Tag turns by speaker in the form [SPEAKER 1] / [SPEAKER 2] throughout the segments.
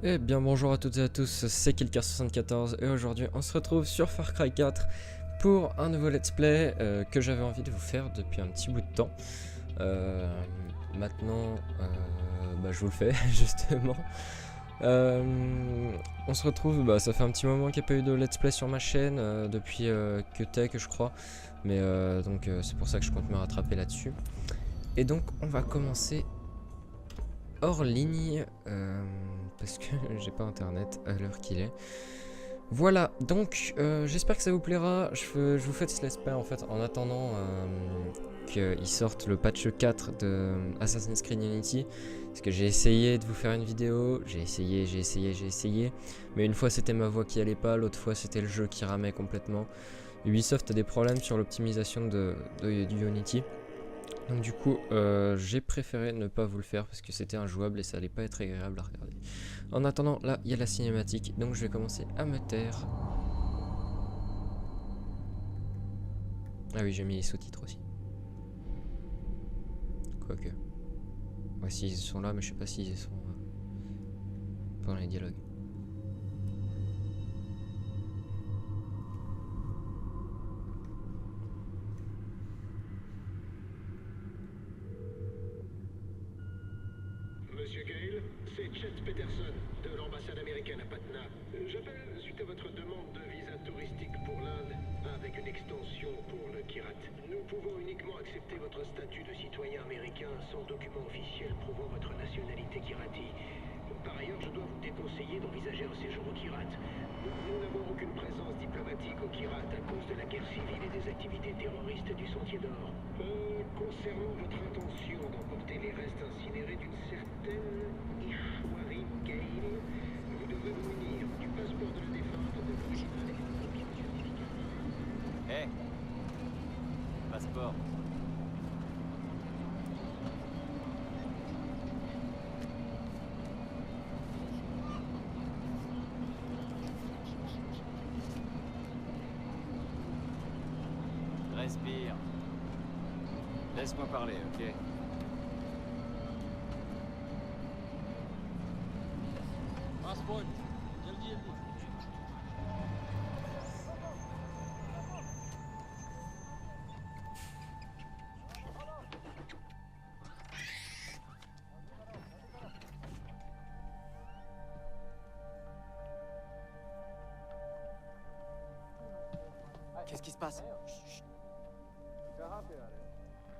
[SPEAKER 1] Eh bien bonjour à toutes et à tous, c'est Kilker74 et aujourd'hui on se retrouve sur Far Cry 4 pour un nouveau let's play que j'avais envie de vous faire depuis un petit bout de temps. Maintenant je vous le fais justement. On se retrouve, ça fait un petit moment qu'il n'y a pas eu de let's play sur ma chaîne depuis que Tech je crois. Mais donc c'est pour ça que je compte me rattraper là-dessus. Et donc on va commencer hors ligne parce que j'ai pas internet à l'heure qu'il est. Voilà, donc j'espère que ça vous plaira. Je vous fais ce let's play en fait en attendant qu'il sorte le patch 4 de Assassin's Creed Unity. Parce que j'ai essayé de vous faire une vidéo, j'ai essayé. Mais une fois c'était ma voix qui allait pas, l'autre fois c'était le jeu qui ramait complètement. Ubisoft a des problèmes sur l'optimisation du Unity. Donc du coup, j'ai préféré ne pas vous le faire parce que c'était injouable et ça allait pas être agréable à regarder. En attendant, là, il y a la cinématique, donc je vais commencer à me taire. Ah oui, j'ai mis les sous-titres aussi. Quoique. Ouais, s'ils sont là, mais je sais pas s'ils sont pendant les dialogues.
[SPEAKER 2] Monsieur Gale, c'est Chet Peterson de l'ambassade américaine à Patna. J'appelle suite à votre demande de visa touristique pour l'Inde avec une extension pour le Kirat. Nous pouvons uniquement accepter votre statut de citoyen américain sans document officiel prouvant votre nationalité kirati. Par ailleurs, je dois vous déconseiller d'envisager un séjour au Kirat. Nous n'avons aucune présence diplomatique au Kirat à cause de la guerre civile et des activités terroristes du Sentier d'Or. Concernant votre intention d'emporter les restes incinérés d'une certaine Ishwari Gale, vous devrez vous munir du passeport de la défunte de l'original et d'une copie du certificat.
[SPEAKER 3] Hé Passeport. Respire. Laisse-moi parler, ok? Qu'est-ce qui se passe?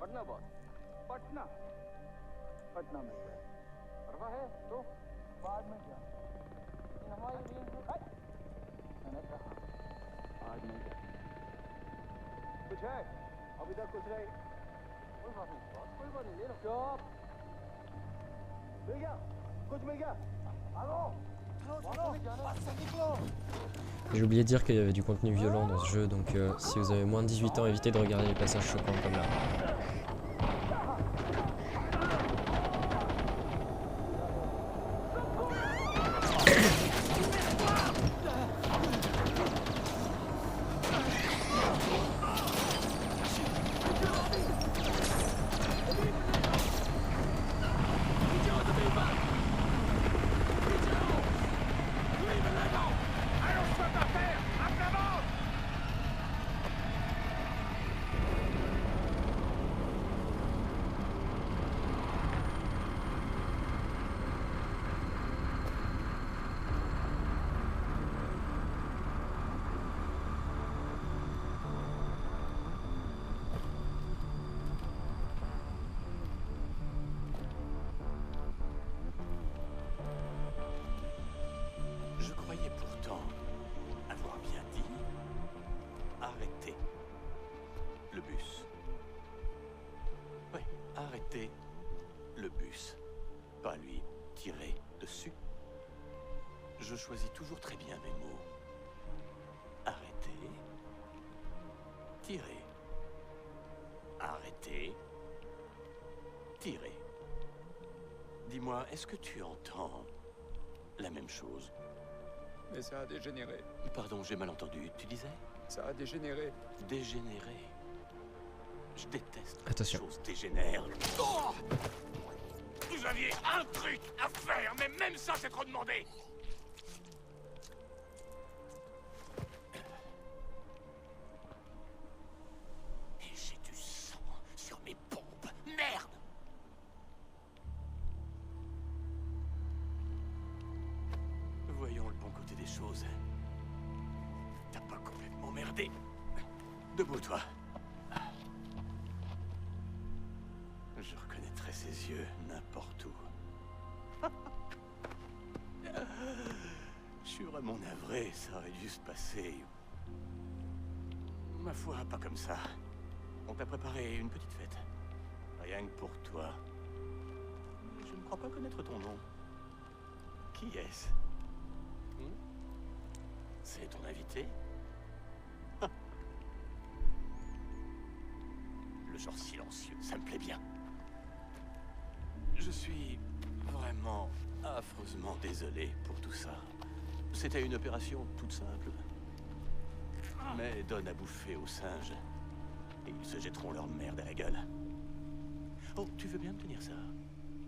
[SPEAKER 4] Patna boss Patna Patna में परवा है तो बाद में क्या हमारी रेंज में मैंने कहा आज नहीं क्या कुछ है अभी तक कुछ नहीं कोई बात नहीं बॉस कोई बात नहीं ले लो चुप मिल गया कुछ मिल गया hello
[SPEAKER 1] J'ai oublié de dire qu'il y avait du contenu violent dans ce jeu, donc si vous avez moins de 18 ans, évitez de regarder les passages choquants comme là.
[SPEAKER 5] Je croyais pourtant avoir bien dit arrêtez le bus. Oui, arrêtez le bus, pas lui tirer dessus. Je choisis toujours très bien mes mots. Arrêtez, tirer, arrêtez, tirer. Dis-moi, est-ce que tu entends la même chose?
[SPEAKER 6] Mais ça a dégénéré.
[SPEAKER 5] Pardon, j'ai mal entendu. Tu disais?
[SPEAKER 6] Ça a dégénéré.
[SPEAKER 5] Dégénéré. Je déteste quand les
[SPEAKER 1] Attention.
[SPEAKER 5] choses dégénèrent. Oh, Vous aviez un truc à faire, mais même ça, c'est trop demandé. Et j'ai du sang sur mes pompes. Merde! Voyons le bon côté des choses. T'as pas complètement merdé. Debout, toi. Je reconnaîtrais ses yeux n'importe où. Je suis vraiment navré, ça aurait dû se passer. Ma foi, pas comme ça. On t'a préparé une petite fête. Rien que pour toi. Je ne crois pas connaître ton nom. Qui est-ce? C'est ton invité? Le genre silencieux, ça me plaît bien. Je suis vraiment affreusement désolé pour tout ça. C'était une opération toute simple. Mais donne à bouffer aux singes. Et ils se jetteront leur merde à la gueule. Oh, tu veux bien me tenir ça?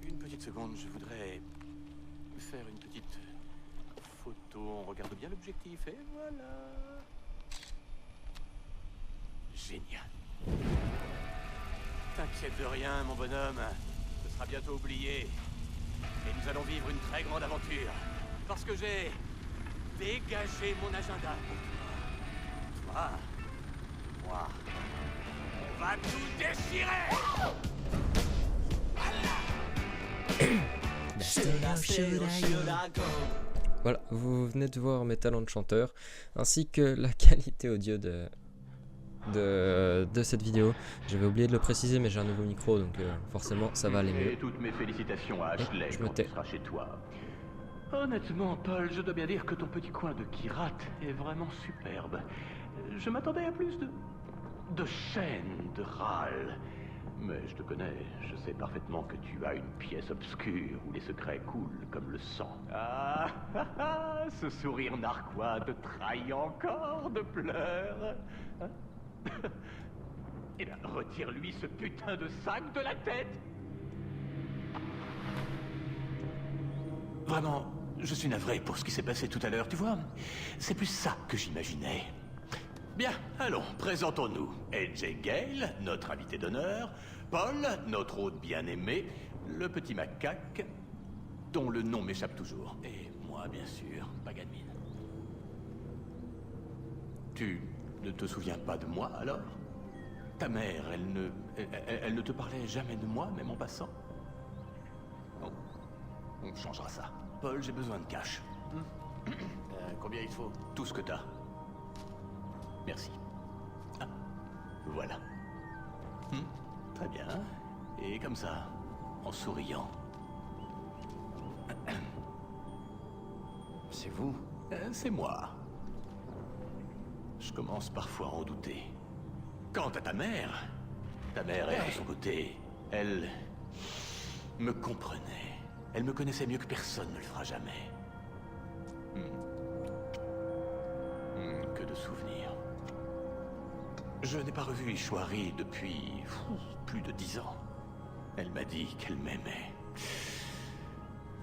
[SPEAKER 5] Une petite seconde, je voudrais faire une petite photo. On regarde bien l'objectif et voilà. Génial. T'inquiète de rien, mon bonhomme. Ce sera bientôt oublié. Et nous allons vivre une très grande aventure. Parce que j'ai dégagé mon agenda pour toi. Moi. On va tout déchirer!
[SPEAKER 1] Voilà, vous venez de voir mes talents de chanteur, ainsi que la qualité audio de cette vidéo. J'avais oublié de le préciser, mais j'ai un nouveau micro, donc forcément ça va aller mieux.
[SPEAKER 5] Et toutes mes félicitations à Ashley
[SPEAKER 1] je me
[SPEAKER 5] quand
[SPEAKER 1] tais.
[SPEAKER 5] tu seras chez toi. Honnêtement, Paul, je dois bien dire que ton petit coin de Kirat est vraiment superbe. Je m'attendais à plus de chaînes, de râles. Mais je te connais, je sais parfaitement que tu as une pièce obscure où les secrets coulent comme le sang. Ah, ce sourire narquois te trahit encore de pleurs. Hein? Eh bien, retire-lui ce putain de sac de la tête. Vraiment, je suis navré pour ce qui s'est passé tout à l'heure, tu vois. C'est plus ça que j'imaginais. Bien, allons, présentons-nous. AJ Gale, notre invité d'honneur. Paul, notre hôte bien-aimé. Le petit macaque, dont le nom m'échappe toujours. Et moi, bien sûr, Paganmin. Tu ne te souviens pas de moi, alors? Ta mère, elle ne te parlait jamais de moi, même en passant? Non. On changera ça. Paul, j'ai besoin de cash. Combien il faut? Tout ce que t'as. Merci. Ah, voilà. Très bien. Et comme ça, en souriant.
[SPEAKER 3] C'est vous?
[SPEAKER 5] C'est moi. Je commence parfois à en douter. Quant à ta mère est de son côté. Elle me comprenait. Elle me connaissait mieux que personne ne le fera jamais. Que de souvenirs. Je n'ai pas revu Ishwari depuis plus de 10 ans. Elle m'a dit qu'elle m'aimait.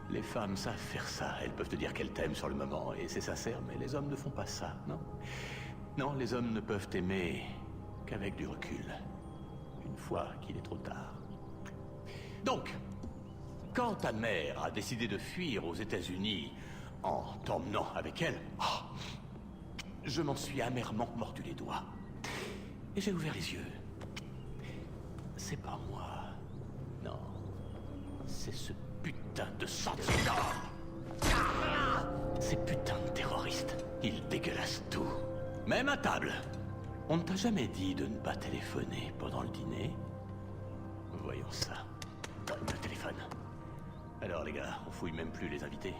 [SPEAKER 5] Les femmes savent faire ça. Elles peuvent te dire qu'elles t'aiment sur le moment, et c'est sincère, mais les hommes ne font pas ça, non? Non, les hommes ne peuvent aimer qu'avec du recul. Une fois qu'il est trop tard. Donc, quand ta mère a décidé de fuir aux États-Unis en t'emmenant avec elle, je m'en suis amèrement mordu les doigts. Et j'ai ouvert les yeux. C'est pas moi. Non. C'est ce putain de sentiment. Ces putains de terroristes. Ils dégueulassent tout. Même à table. On ne t'a jamais dit de ne pas téléphoner pendant le dîner? Voyons ça. Le téléphone. Alors les gars, on fouille même plus les invités.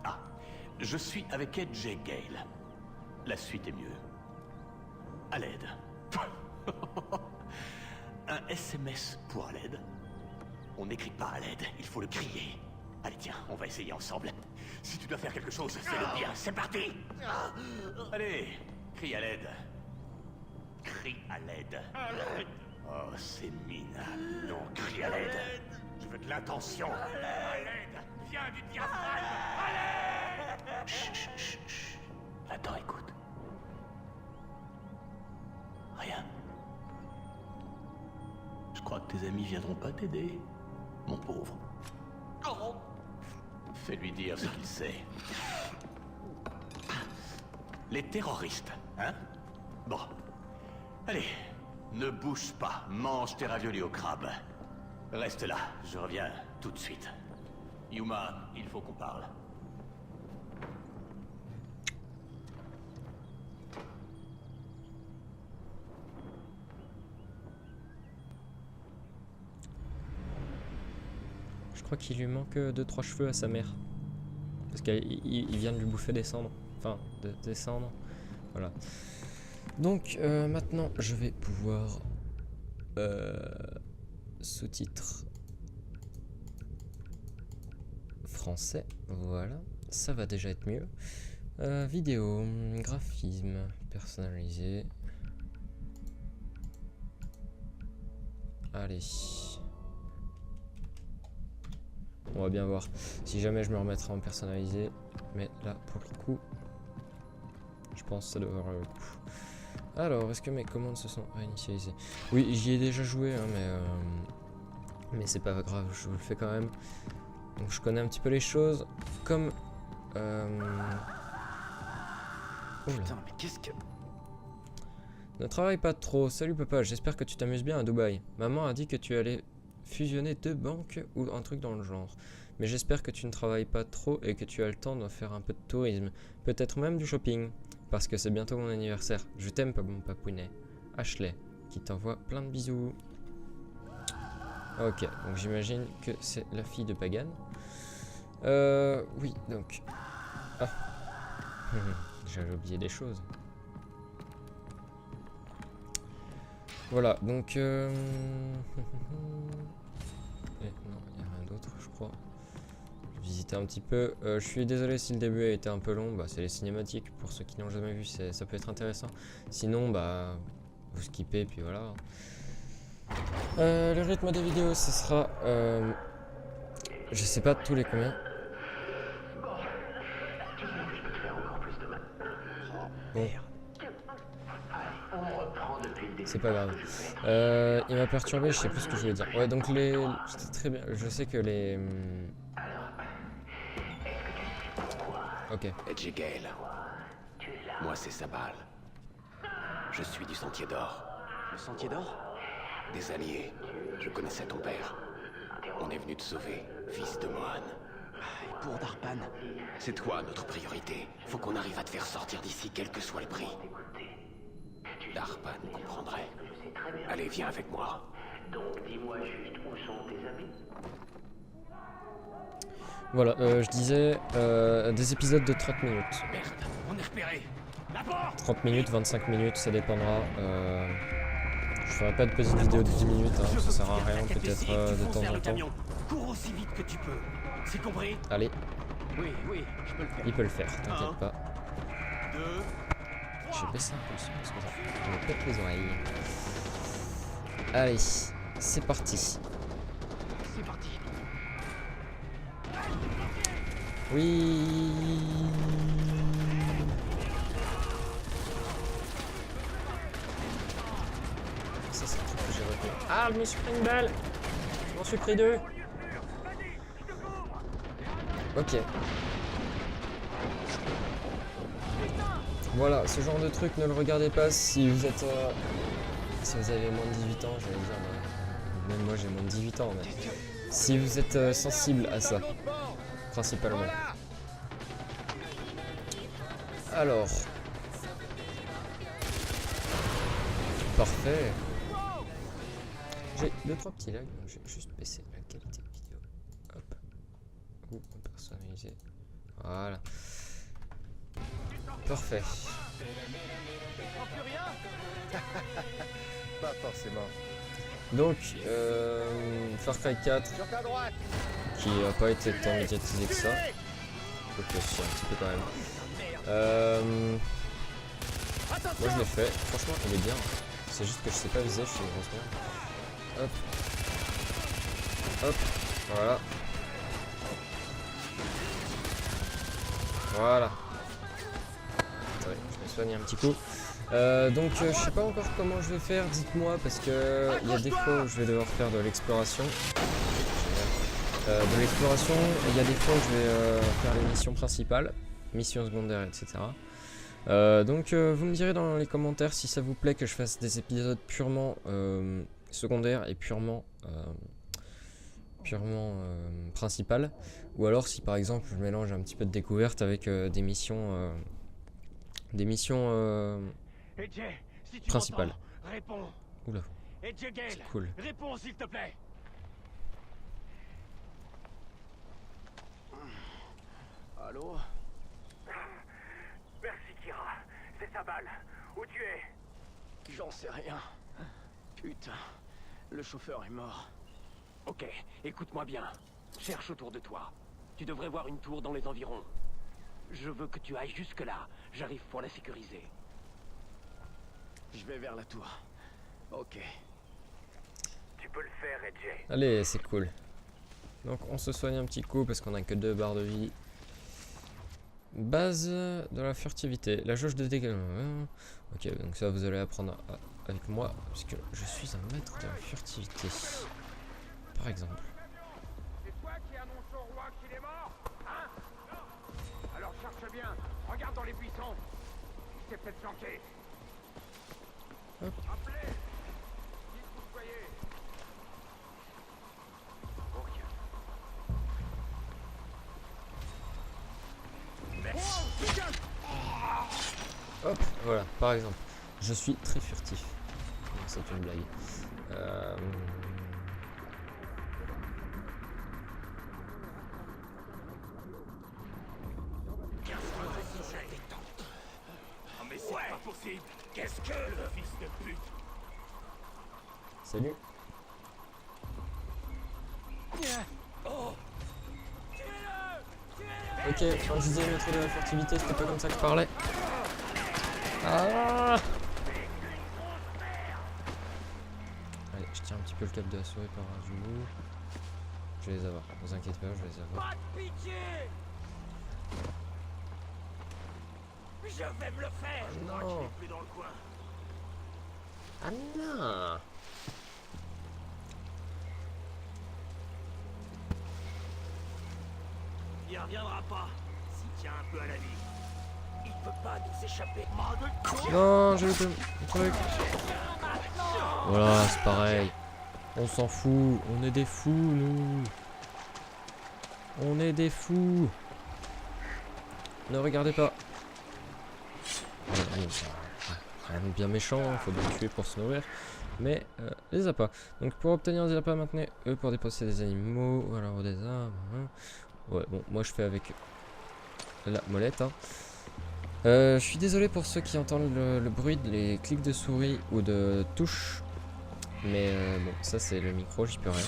[SPEAKER 5] Ah, je suis avec AJ Gale. La suite est mieux. À l'aide. Un SMS pour à l'aide. On n'écrit pas à l'aide, il faut le crier. Allez tiens, on va essayer ensemble. Si tu dois faire quelque chose, fais-le bien, c'est parti. Allez, crie à l'aide. Crie à l'aide. Oh, c'est minable. Non, crie à l'aide. Je veux de l'intention. À l'aide. Viens du diaphragme. À l'aide. Chut. Attends, écoute. Rien. Je crois que tes amis viendront pas t'aider, mon pauvre. Oh. Fais-lui dire ce qu'il sait. Les terroristes, hein? Bon. Allez, ne bouge pas. Mange tes raviolis au crabe. Reste là, je reviens tout de suite. Yuma, il faut qu'on parle.
[SPEAKER 1] Je crois qu'il lui manque 2-3 cheveux à sa mère. Parce qu'il vient de lui bouffer des cendres. Enfin, des cendres. Voilà. Donc, maintenant, je vais pouvoir... sous-titres français. Voilà. Ça va déjà être mieux. Vidéo, graphisme, personnalisé. Allez. On va bien voir. Si jamais je me remettrai en personnalisé. Mais là, pour le coup, je pense que ça devrait avoir le coup. Alors, est-ce que mes commandes se sont réinitialisées? Oui, j'y ai déjà joué, hein, mais c'est pas grave, je vous le fais quand même. Donc je connais un petit peu les choses. Comme...
[SPEAKER 3] Putain, mais qu'est-ce que...
[SPEAKER 1] Ne travaille pas trop. Salut papa, j'espère que tu t'amuses bien à Dubaï. Maman a dit que tu allais fusionner 2 banques ou un truc dans le genre. Mais j'espère que tu ne travailles pas trop et que tu as le temps de faire un peu de tourisme. Peut-être même du shopping. Parce que c'est bientôt mon anniversaire. Je t'aime, pas mon papounet. Ashley, qui t'envoie plein de bisous. Ok, donc j'imagine que c'est la fille de Pagan. Oui, donc... Ah. J'avais oublié des choses. Voilà, donc... non, il n'y a rien d'autre, je crois. Visiter un petit peu. Je suis désolé si le début a été un peu long. Bah, c'est les cinématiques. Pour ceux qui n'ont jamais vu, ça peut être intéressant. Sinon, bah, vous skippez, puis voilà. Le rythme des vidéos, ce sera... je sais pas tous les combien. Bon. C'est pas grave. Il m'a perturbé, je sais plus ce que je voulais dire. Ouais, donc les... C'était très bien. Je sais que les... Ok.
[SPEAKER 5] Edge Gale. Moi, c'est Sabal. Je suis du Sentier d'Or.
[SPEAKER 3] Le Sentier d'Or?
[SPEAKER 5] Des alliés. Je connaissais ton père. On est venu te sauver, fils de Mohan.
[SPEAKER 3] Et pour Darpan?
[SPEAKER 5] C'est toi notre priorité. Faut qu'on arrive à te faire sortir d'ici, quel que soit le prix. Darpan comprendrait. Allez, viens avec moi.
[SPEAKER 7] Donc dis-moi juste où sont tes amis?
[SPEAKER 1] Voilà, je disais des épisodes de 30 minutes.
[SPEAKER 5] Merde, on est repéré. La porte!
[SPEAKER 1] 30 minutes, 25 minutes, ça dépendra. Je ferai pas de petite vidéo de 10 minutes, hein, ça sert à rien, peut-être de temps en temps.
[SPEAKER 5] Cours aussi vite que tu peux. C'est compris?
[SPEAKER 1] Allez,
[SPEAKER 3] Oui, je peux le faire.
[SPEAKER 1] il peut le faire, t'inquiète pas.
[SPEAKER 5] 2.
[SPEAKER 1] Je vais baisser un peu le son parce que ça me pète les oreilles. Allez, c'est parti.
[SPEAKER 3] C'est parti.
[SPEAKER 1] Oui. Ça c'est le truc que j'ai retenu. Ah, je me suis pris une balle. Je m'en suis pris 2. Ok. Voilà, ce genre de truc, ne le regardez pas si vous êtes... si vous avez moins de 18 ans, j'allais dire, mais même moi j'ai moins de 18 ans, mais... Si vous êtes sensible à ça, principalement. Alors... Parfait. J'ai 2-3 petits lags, donc je vais juste baisser la qualité de vidéo. Hop. Ou personnaliser. Voilà. Parfait.
[SPEAKER 6] Pas forcément.
[SPEAKER 1] Donc, Far Cry 4, qui n'a pas été tant médiatisé que ça. Donc, si, un petit peu quand même. Moi je l'ai fait, franchement il est bien. C'est juste que je sais pas viser, je suis une grosse merde. Hop. Hop. Voilà. Voilà. Ouais, je me soigne un petit coup. Donc je sais pas encore comment je vais faire, dites-moi, parce que il y a des fois où je vais devoir faire de l'exploration. De l'exploration, il y a des fois où je vais faire les missions principales, missions secondaires, etc. Donc vous me direz dans les commentaires si ça vous plaît que je fasse des épisodes purement secondaires et purement principales, ou alors si par exemple je mélange un petit peu de découverte avec des missions
[SPEAKER 3] Et Jay, si tu
[SPEAKER 1] principales.
[SPEAKER 3] m'entends, réponds.
[SPEAKER 1] Oula,
[SPEAKER 3] Et Jay Gale,
[SPEAKER 1] c'est cool.
[SPEAKER 3] réponds s'il te plaît. Allô?
[SPEAKER 2] Merci, Kira. C'est sa balle. Où tu es?
[SPEAKER 3] J'en sais rien. Putain, le chauffeur est mort. Ok, écoute-moi bien. Cherche autour de toi. Tu devrais voir une tour dans les environs. Je veux que tu ailles jusque-là. J'arrive pour la sécuriser. Je vais vers la tour. Ok.
[SPEAKER 2] Tu peux le faire, Edge.
[SPEAKER 1] Allez, c'est cool. Donc on se soigne un petit coup parce qu'on a que 2 barres de vie. Base de la furtivité. La jauge de dégâts. Ok, donc ça vous allez apprendre avec moi puisque je suis un maître de la furtivité. Par exemple.
[SPEAKER 2] C'est toi qui annonce au roi qu'il est mort? Hein? Alors cherche bien. Regarde dans les buissons. Il s'est peut-être planqué.
[SPEAKER 1] Hop.
[SPEAKER 2] Appelez. Qui que vous soyez. Oh, rien.
[SPEAKER 1] Hop, voilà, par exemple. Je suis très furtif. Non, c'est une blague.
[SPEAKER 5] Oh, mais c'est pas possible. Qu'est-ce que le fils de pute?
[SPEAKER 1] Salut. Ok, quand je disais maître de la furtivité, c'était pas comme ça que je parlais. Ah! Allez, je tiens un petit peu le cap de la souris par du bout. Je vais les avoir, ne vous inquiétez pas, je vais les avoir.
[SPEAKER 3] Pas de pitié! Je vais me le faire!
[SPEAKER 1] Non!
[SPEAKER 5] Plus dans le coin.
[SPEAKER 1] Ah non!
[SPEAKER 5] Il reviendra pas. S'il tient un peu à la vie.
[SPEAKER 3] Il peut pas nous échapper.
[SPEAKER 1] Non, j'ai loupé le truc. Voilà, c'est pareil. On s'en fout, on est des fous, nous. On est des fous. Ne regardez pas. Rien de bien méchant, faut bien tuer pour se nourrir. Mais les appâts. Donc pour obtenir des appâts, maintenez E pour déposer des animaux. Voilà, ou des armes. Hein. Ouais, bon, moi je fais avec la molette. Hein. Je suis désolé pour ceux qui entendent le bruit des clics de souris ou de touches. Mais bon, ça c'est le micro, j'y peux rien.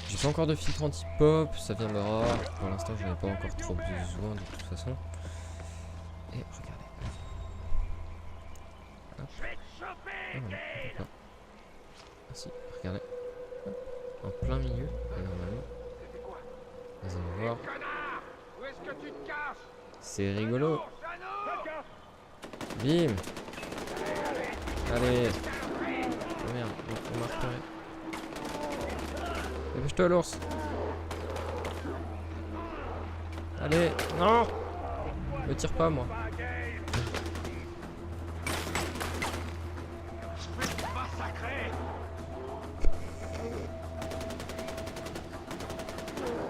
[SPEAKER 1] J'ai pas encore de filtre anti-pop, ça viendra. Pour l'instant, j'en ai pas encore trop besoin de toute façon. Et regardez. Hop. Ah, non, pas. Ah si, regardez. Hop. En plein milieu, et normalement. Vous allez voir.
[SPEAKER 2] Où est-ce que tu te caches?
[SPEAKER 1] C'est rigolo. Bim. Allez. Oh merde, on m'a repéré. Dépêche-toi l'ours. Allez, non. Me tire pas moi.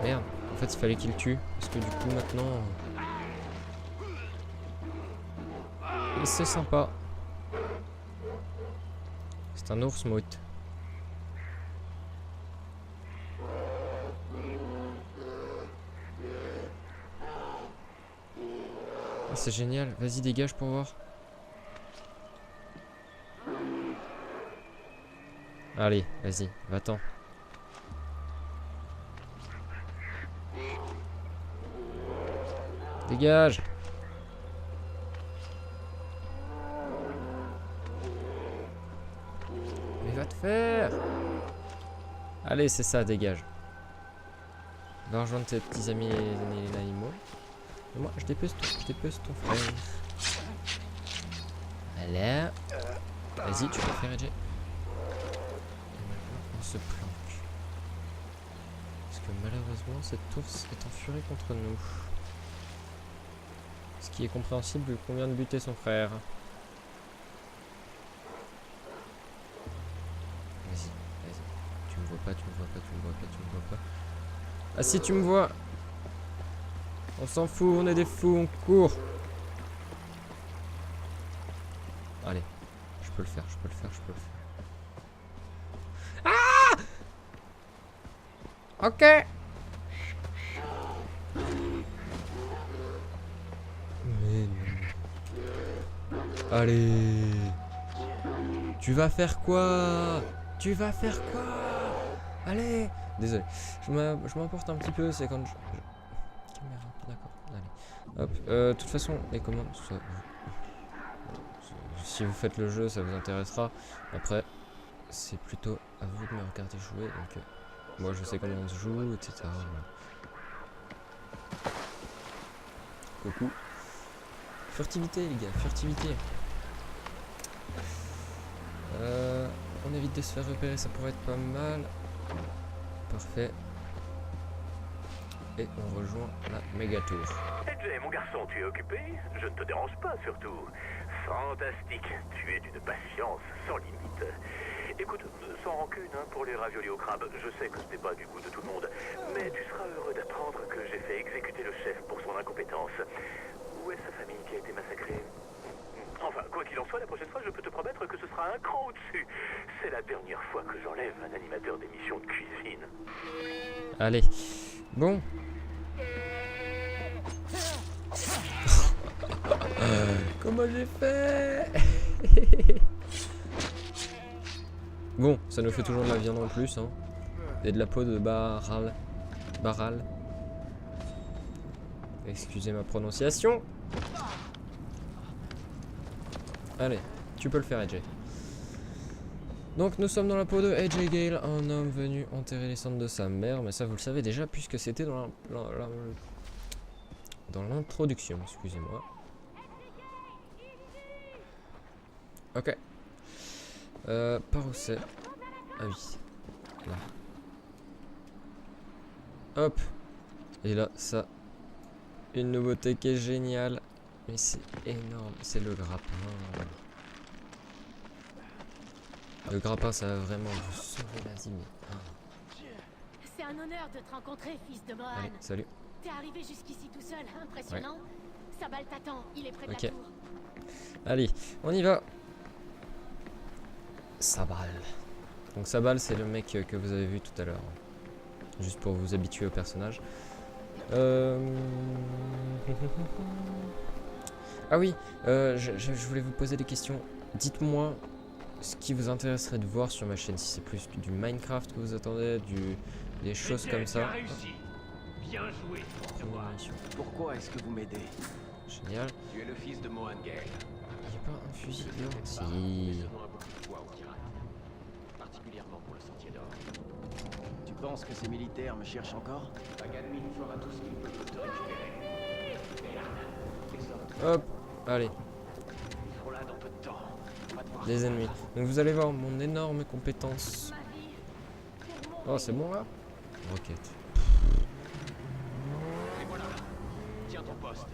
[SPEAKER 1] Merde, en fait il fallait qu'il tue. Parce que du coup maintenant... Et c'est sympa. C'est un ours moite. Oh, c'est génial, vas-y dégage pour voir. Allez, vas-y, va-t'en. Dégage. Mais va te faire. Allez, c'est ça, dégage. Va rejoindre tes petits amis les animaux. Et moi, je dépece ton frère. Voilà. Vas-y, tu peux faire, AJ. Et maintenant, on se planque. Parce que malheureusement, cette ours est en furie contre nous. Ce qui est compréhensible vu qu'on vient de buter son frère. Vas-y, vas-y. Tu me vois pas, tu me vois pas, tu me vois pas, tu me vois pas. Ah si, tu me vois. On s'en fout, on est des fous, on court. Allez, je peux le faire, je peux le faire, je peux le faire. Ah! Ok. Mais non. Allez. Tu vas faire quoi? Tu vas faire quoi? Allez. Désolé. Je m'emporte un petit peu, c'est quand je... Caméra, d'accord. Allez. Hop. De toute façon, les commandes... Si vous faites le jeu, ça vous intéressera. Après, c'est plutôt à vous de me regarder jouer. Donc, moi, je sais comment on se joue, etc. Voilà. Coucou. Furtivité, les gars, furtivité. On évite de se faire repérer, ça pourrait être pas mal. Parfait. Et on rejoint la méga tour.
[SPEAKER 8] AJ, mon garçon, tu es occupé? Je ne te dérange pas, surtout. Fantastique, tu es d'une patience sans limite. Écoute, sans rancune pour les raviolis au crabe, je sais que ce n'est pas du goût de tout le monde, mais tu seras heureux d'apprendre que j'ai fait exécuter le chef pour son incompétence. Où est sa famille qui a été massacrée? Enfin, quoi qu'il en soit, la prochaine fois, je peux te promettre que ce sera un cran au-dessus. C'est la dernière fois que j'enlève un animateur d'émission de cuisine.
[SPEAKER 1] Allez. Bon. Comment j'ai fait? Bon, ça nous fait toujours de la viande en plus, hein. Et de la peau de baral. Excusez ma prononciation. Allez, tu peux le faire, AJ. Donc nous sommes dans la peau de AJ Gale, un homme venu enterrer les cendres de sa mère, mais ça vous le savez déjà puisque c'était dans l'introduction, excusez-moi. Ok. Par où c'est? Ah oui. Là. Hop. Et là, ça. Une nouveauté qui est géniale. Mais c'est énorme. C'est le grappin. Le grappin, ça va vraiment vous sauver la vie.
[SPEAKER 9] C'est un honneur de te rencontrer, fils de Mohan.
[SPEAKER 1] Allez, salut.
[SPEAKER 9] T'es arrivé jusqu'ici tout seul, impressionnant. Sabal t'attend, il est près de
[SPEAKER 1] Ok.
[SPEAKER 9] la tour.
[SPEAKER 1] Allez, on y va. Sabal. Donc Sabal, c'est le mec que vous avez vu tout à l'heure. Juste pour vous habituer au personnage. Ah oui, je voulais vous poser des questions. Dites-moi ce qui vous intéresserait de voir sur ma chaîne. Si c'est plus du Minecraft que vous attendez, des choses comme ça.
[SPEAKER 3] Bien joué. Pourquoi est-ce que vous m'aidez?
[SPEAKER 1] Génial.
[SPEAKER 3] Tu es le fils de Mohan Gale.
[SPEAKER 1] Il n'y a pas un fusil là? Si.
[SPEAKER 3] Particulièrement pour le sentier d'or. Tu penses que ces militaires me cherchent encore? Paganmin fera tout ce qu'il peut pour te récupérer. Merde.
[SPEAKER 1] Hop, allez.
[SPEAKER 3] Ils seront là dans peu de temps. Va devoir
[SPEAKER 1] Des ennemis. Donc vous allez voir mon énorme compétence. Oh, c'est bon là? Roquette.
[SPEAKER 3] Et voilà. Tiens ton poste.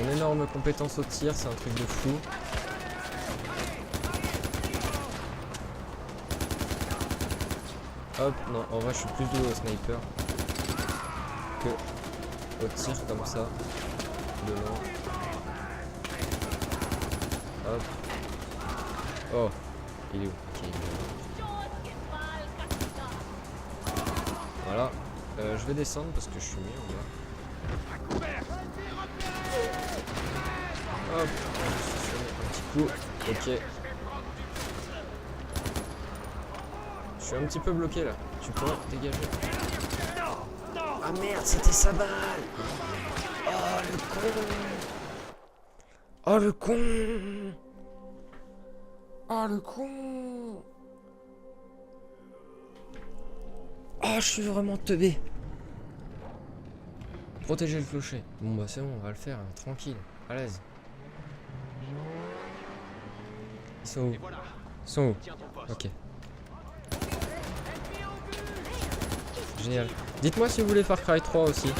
[SPEAKER 1] Mon énorme compétence au tir, c'est un truc de fou. Hop, non, en vrai je suis plus doué au sniper que au tir comme ça, de loin. Hop. Oh, il est où? Ok, il est là. Voilà. Je vais descendre parce que je suis mieux en bas. Hop, un petit coup. Ok. Je suis un petit peu bloqué là. Tu peux dégager. Ah merde, c'était sa balle. Oh le con. Oh le con. Oh le con. Oh, je suis vraiment teubé. Protéger le clocher. Bon bah c'est bon, on va le faire, hein, tranquille, à l'aise. Ils sont où? Ils sont où? Ok. Génial. Dites-moi si vous voulez Far Cry 3 aussi.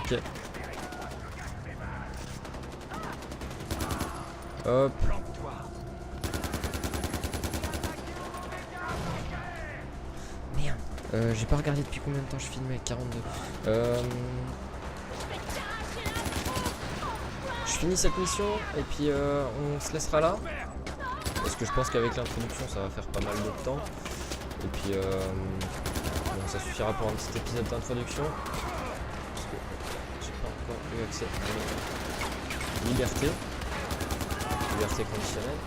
[SPEAKER 1] Ok. Hop. Merde. J'ai pas regardé depuis combien de temps je filmais. 42. Je finis cette mission et puis on se laissera là. Parce que je pense qu'avec l'introduction ça va faire pas mal de temps. Et puis bon, ça suffira pour un petit épisode d'introduction. Parce que j'ai pas encore eu accès à la liberté. Liberté conditionnelle.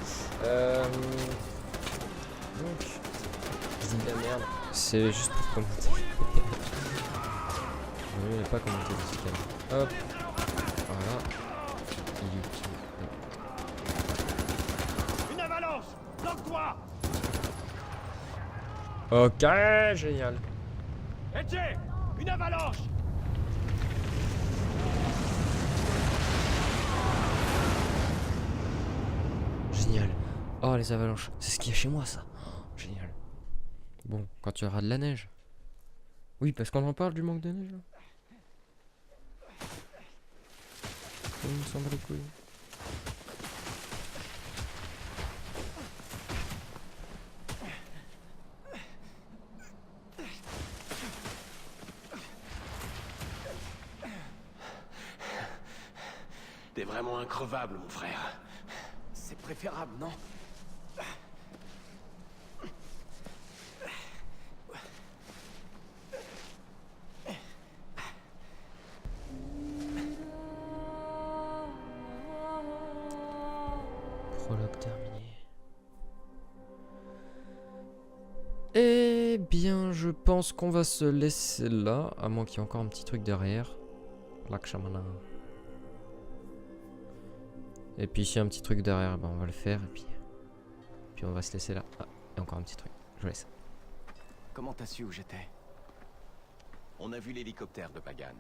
[SPEAKER 1] Donc, je dis de la merde. C'est juste pour commenter. Il n'a pas commenté dans ce cas. Hop. Voilà.
[SPEAKER 3] Une avalanche! Bloque-toi!
[SPEAKER 1] Ok, génial.
[SPEAKER 3] Edge! Une avalanche!
[SPEAKER 1] Génial. Oh, les avalanches. C'est ce qu'il y a chez moi, ça. Oh, génial. Bon, quand il y aura de la neige. Oui, parce qu'on en parle du manque de neige. Là. On s'en bat les couilles.
[SPEAKER 3] T'es vraiment increvable, mon frère. C'est préférable, non?
[SPEAKER 1] Prologue terminé. Eh bien, je pense qu'on va se laisser là, à moins qu'il y ait encore un petit truc derrière. Lakshmana. Et puis s'il y a un petit truc derrière, ben on va le faire et puis on va se laisser là. Ah, et encore un petit truc. Je vous laisse.
[SPEAKER 3] Comment t'as su où j'étais?
[SPEAKER 5] On a vu l'hélicoptère de Pagan.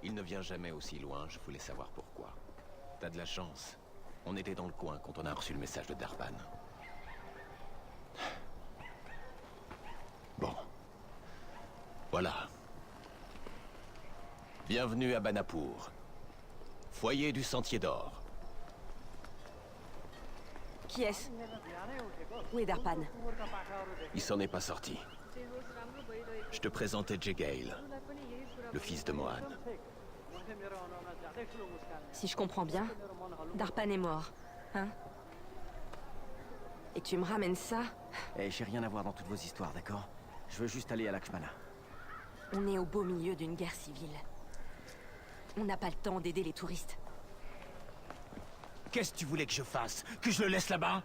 [SPEAKER 5] Il ne vient jamais aussi loin, je voulais savoir pourquoi. T'as de la chance. On était dans le coin quand on a reçu le message de Darpan. Bon. Voilà. Bienvenue à Banapur. Foyer du Sentier d'Or.
[SPEAKER 10] Qui est-ce? Où est Darpan?
[SPEAKER 5] Il s'en est pas sorti. Je te présentais Jay Gale, le fils de Mohan.
[SPEAKER 10] Si je comprends bien, Darpan est mort, hein? Et tu me ramènes ça?
[SPEAKER 3] Eh, j'ai rien à voir dans toutes vos histoires, d'accord? Je veux juste aller à Lakshmana.
[SPEAKER 10] On est au beau milieu d'une guerre civile. On n'a pas le temps d'aider les touristes.
[SPEAKER 5] Qu'est-ce que tu voulais que je fasse? Que je le laisse là-bas?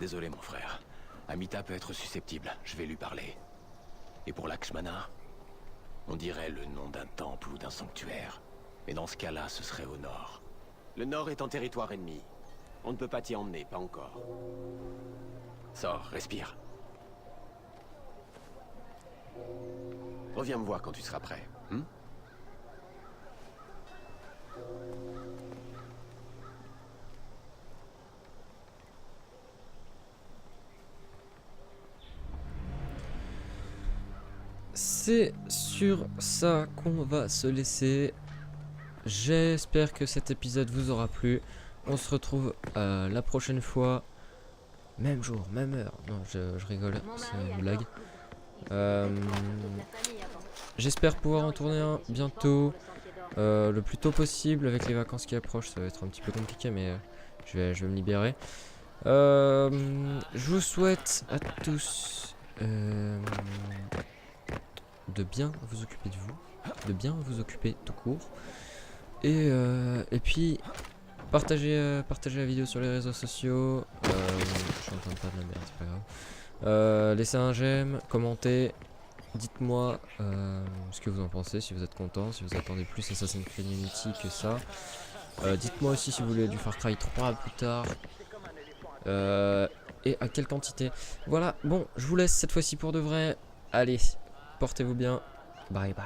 [SPEAKER 5] Désolé, mon frère. Amita peut être susceptible. Je vais lui parler. Et pour Lakshmana, on dirait le nom d'un temple ou d'un sanctuaire. Mais dans ce cas-là, ce serait au nord. Le nord est en territoire ennemi. On ne peut pas t'y emmener, pas encore. Sors, respire. Reviens me voir quand tu seras prêt.
[SPEAKER 1] C'est sur ça qu'on va se laisser. J'espère que cet épisode vous aura plu. On se retrouve la prochaine fois. Même jour, même heure. Non, je rigole, c'est une blague. J'espère pouvoir en tourner un bientôt. Le plus tôt possible. Avec les vacances qui approchent, ça va être un petit peu compliqué, mais je vais me libérer. Je vous souhaite à tous de bien vous occuper de vous, de bien vous occuper tout court, et puis partagez la vidéo sur les réseaux sociaux. Je suis en train de faire de la merde, c'est pas grave. Laissez un j'aime, commentez, dites-moi ce que vous en pensez, si vous êtes content, si vous attendez plus Assassin's Creed Unity que ça. Dites-moi aussi si vous voulez du Far Cry 3 plus tard. Et à quelle quantité. Voilà, bon, je vous laisse cette fois-ci pour de vrai. Allez, portez-vous bien. Bye bye.